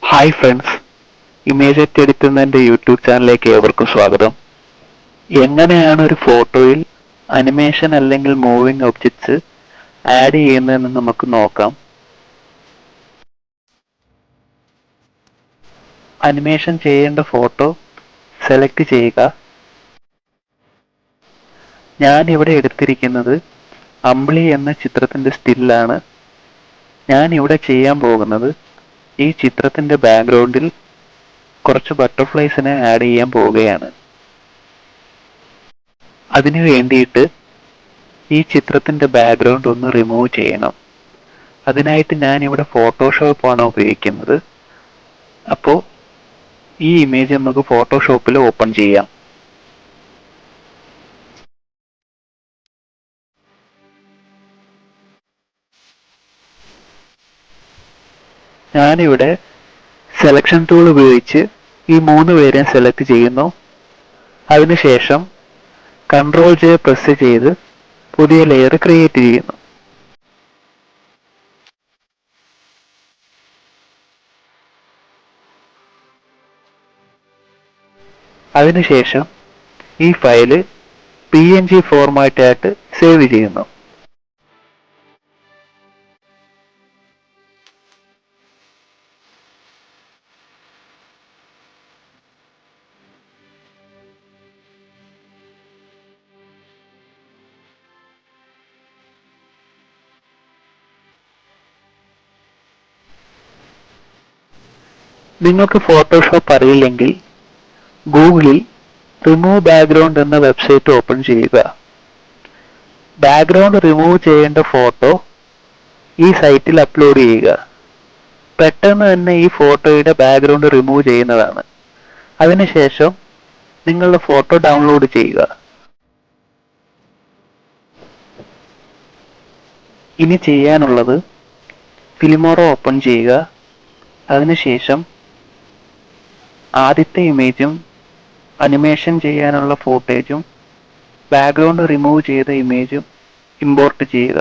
Hi friends, ഇമേജറ്റ് എഡിറ്റുന്നതിൻ്റെ YouTube ചാനലിലേക്ക് ഏവർക്കും സ്വാഗതം. എങ്ങനെയാണ് ഒരു ഫോട്ടോയിൽ അനിമേഷൻ അല്ലെങ്കിൽ മൂവിങ് ഒബ്ജക്ട്സ് ആഡ് ചെയ്യുന്നതെന്ന് നമുക്ക് നോക്കാം. അനിമേഷൻ ചെയ്യേണ്ട ഫോട്ടോ സെലക്ട് ചെയ്യുക. ഞാൻ ഇവിടെ എടുത്തിരിക്കുന്നത് അമ്പിളി എന്ന ചിത്രത്തിൻ്റെ സ്റ്റില്ലാണ്. ഞാൻ ഇവിടെ ചെയ്യാൻ പോകുന്നത് ഈ ചിത്രത്തിൻ്റെ ബാക്ക്ഗ്രൗണ്ടിൽ കുറച്ച് ബട്ടർഫ്ലൈസിനെ ആഡ് ചെയ്യാൻ പോവുകയാണ്. അതിനു വേണ്ടിയിട്ട് ഈ ചിത്രത്തിൻ്റെ ബാക്ക്ഗ്രൗണ്ട് ഒന്ന് റിമൂവ് ചെയ്യണം. അതിനായിട്ട് ഞാൻ ഇവിടെ ഫോട്ടോഷോപ്പാണ് ഉപയോഗിക്കുന്നത്. അപ്പോൾ ഈ ഇമേജ് നമുക്ക് ഫോട്ടോഷോപ്പിൽ ഓപ്പൺ ചെയ്യാം. ഞാനിവിടെ സെലക്ഷൻ ടൂൾ ഉപയോഗിച്ച് ഈ 3 പേരെയും സെലക്ട് ചെയ്യുന്നു. അതിനുശേഷം Ctrl+J പ്രസ് ചെയ്ത് പുതിയ ലെയർ ക്രിയേറ്റ് ചെയ്യുന്നു. അതിനുശേഷം ഈ ഫയല് PNG ഫോർമാറ്റ് ആയിട്ട് സേവ് ചെയ്യുന്നു. നിങ്ങൾക്ക് ഫോട്ടോഷോപ്പ് അറിയില്ലെങ്കിൽ ഗൂഗിളിൽ റിമൂവ് ബാക്ക്ഗ്രൗണ്ട് എന്ന വെബ്സൈറ്റ് ഓപ്പൺ ചെയ്യുക. ബാക്ക്ഗ്രൗണ്ട് റിമൂവ് ചെയ്യേണ്ട ഫോട്ടോ ഈ സൈറ്റിൽ അപ്ലോഡ് ചെയ്യുക. പെട്ടെന്ന് തന്നെ ഈ ഫോട്ടോയുടെ ബാക്ക്ഗ്രൗണ്ട് റിമൂവ് ചെയ്യുന്നതാണ്. അതിനുശേഷം നിങ്ങളുടെ ഫോട്ടോ ഡൗൺലോഡ് ചെയ്യുക. ഇനി ചെയ്യാനുള്ളത് ഫിലിമോറ ഓപ്പൺ ചെയ്യുക. അതിനുശേഷം ആദ്യത്തെ ഇമേജും അനിമേഷൻ ചെയ്യാനുള്ള ഫോട്ടേജും ബാക്ക്ഗ്രൗണ്ട് റിമൂവ് ചെയ്ത ഇമേജും ഇമ്പോർട്ട് ചെയ്യുക.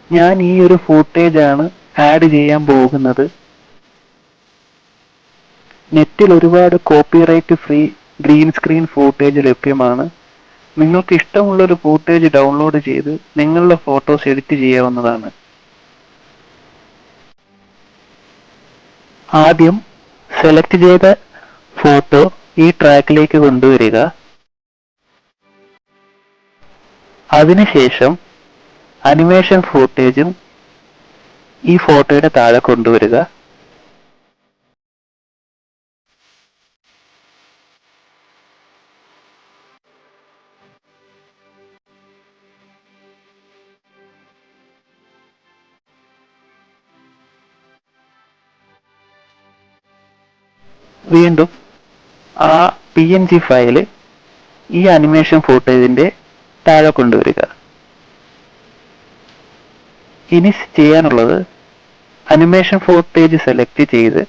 ഞാൻ ഈ ഒരു ഫൂട്ടേജാണ് ആഡ് ചെയ്യാൻ പോകുന്നത്. നെറ്റിൽ ഒരുപാട് copyright free green screen footage ലഭ്യമാണ്. നിങ്ങൾക്ക് ഇഷ്ടമുള്ളൊരു ഫൂട്ടേജ് ഡൗൺലോഡ് ചെയ്ത് നിങ്ങളുടെ ഫോട്ടോസ് എഡിറ്റ് ചെയ്യാവുന്നതാണ്. ആദ്യം സെലക്ട് ചെയ്ത ഫോട്ടോ ഈ ട്രാക്കിലേക്ക് കൊണ്ടുവരിക. അതിനുശേഷം അനിമേഷൻ ഫൂട്ടേജും ഈ ഫോട്ടോയുടെ താഴെ കൊണ്ടുവരിക. വീണ്ടും ആ PNG ഫയല് ഈ അനിമേഷൻ ഫൂട്ടേജിന്റെ താഴെ കൊണ്ടുവരിക. ഇനി ചെയ്യാനുള്ളത് അനിമേഷൻ ഫൂട്ടേജ് സെലക്ട് ചെയ്ത്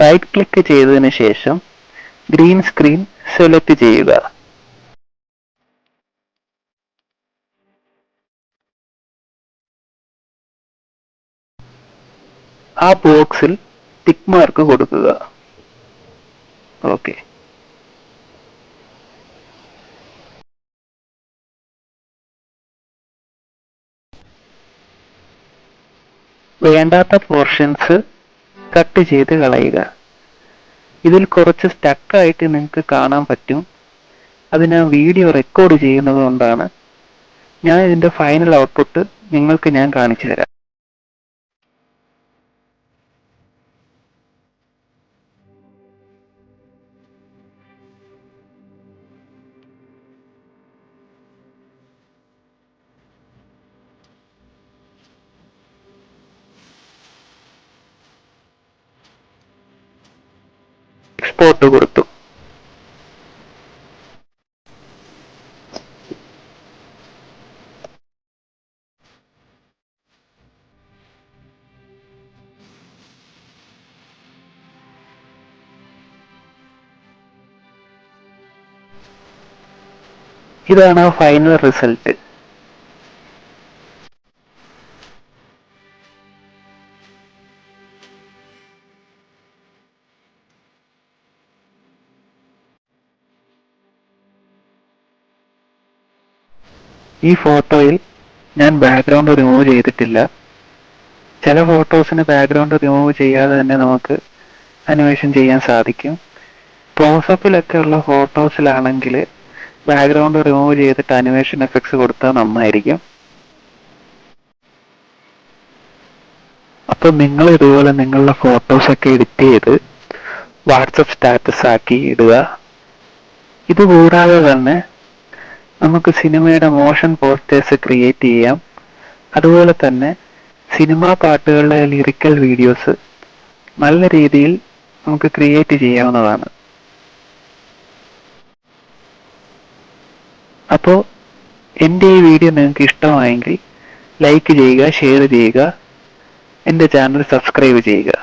റൈറ്റ് ക്ലിക്ക് ചെയ്തതിന് ശേഷം ഗ്രീൻ സ്ക്രീൻ സെലക്ട് ചെയ്യുക. ആ ബോക്സിൽ ടിക്ക് മാർക്ക് കൊടുക്കുക. ഓക്കെ. വേണ്ടാത്ത പോർഷൻസ് കട്ട് ചെയ്ത് കളയുക. ഇതിൽ കുറച്ച് സ്റ്റക്കായിട്ട് നിങ്ങൾക്ക് കാണാൻ പറ്റും. അത് ഞാൻ വീഡിയോ റെക്കോർഡ് ചെയ്യുന്നത് കൊണ്ടാണ്. ഞാൻ ഇതിൻ്റെ ഫൈനൽ ഔട്ട്പുട്ട് നിങ്ങൾക്ക് ഞാൻ കാണിച്ചു തരാം. എക്സ്പോർട്ട് കൊടുത്തു. ഇതാണ് ഫൈനൽ റിസൾട്ട്. ഈ ഫോട്ടോയിൽ ഞാൻ ബാക്ക്ഗ്രൗണ്ട് റിമൂവ് ചെയ്തിട്ടില്ല. ചില ഫോട്ടോസിന് ബാക്ക്ഗ്രൗണ്ട് റിമൂവ് ചെയ്യാതെ തന്നെ നമുക്ക് അനിമേഷൻ ചെയ്യാൻ സാധിക്കും. ക്ലോസപ്പിലൊക്കെ ഉള്ള ഫോട്ടോസിലാണെങ്കിൽ ബാക്ക്ഗ്രൗണ്ട് റിമൂവ് ചെയ്തിട്ട് അനിമേഷൻ എഫക്ട്സ് കൊടുത്താൽ നന്നായിരിക്കും. അപ്പോൾ നിങ്ങൾ ഇതുപോലെ നിങ്ങളുടെ ഫോട്ടോസൊക്കെ എഡിറ്റ് ചെയ്ത് വാട്സപ്പ് സ്റ്റാറ്റസ് ആക്കി ഇടുക. ഇതുകൂടാതെ തന്നെ നമുക്ക് സിനിമയുടെ മോഷൻ പോസ്റ്റേഴ്സ് ക്രിയേറ്റ് ചെയ്യാം. അതുപോലെ തന്നെ സിനിമാ പാട്ടുകളുടെ ലിറിക്കൽ വീഡിയോസ് നല്ല രീതിയിൽ നമുക്ക് ക്രിയേറ്റ് ചെയ്യാവുന്നതാണ്. അപ്പോൾ എൻ്റെ ഈ വീഡിയോ നിങ്ങൾക്ക് ഇഷ്ടമായെങ്കിൽ ലൈക്ക് ചെയ്യുക, ഷെയർ ചെയ്യുക, എൻ്റെ ചാനൽ സബ്സ്ക്രൈബ് ചെയ്യുക.